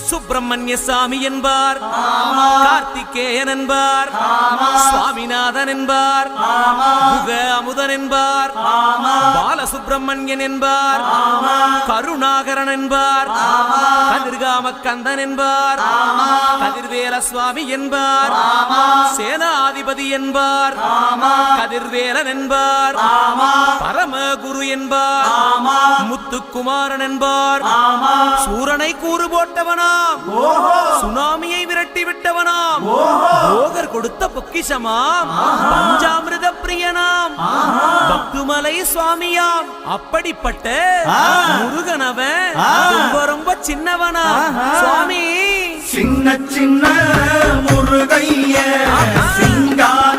சுப்பிரமணிய சாமி என்பார், கார்த்திகேயன் என்பார், சுவாமிநாதன் என்பார், முக அமுதன் என்பார், பாலசுப்பிரமணியன் என்பார், கருணாகரன் என்பார், கதிர்காம கந்தன் என்பார், கதிர்வேல சுவாமி என்பார், சேனாதிபதி என்பார், கதிர்வேலன் என்பார், பரமகுரு என்பார், முத்துக்குமாரன் என்பார், சூரனை கூறு போட்டவனாம், சுனாமியை விரட்டி விட்டவனாம், போகர் கொடுத்த பொக்கிஷமாம், பஞ்சாமிர்த பிரியனாம், பக்துமலை சுவாமியாம். அப்படிப்பட்ட முருகனவன் ரொம்ப ரொம்ப சின்னவனா சுவாமி. சின்ன சின்ன முருகைய சிங்கார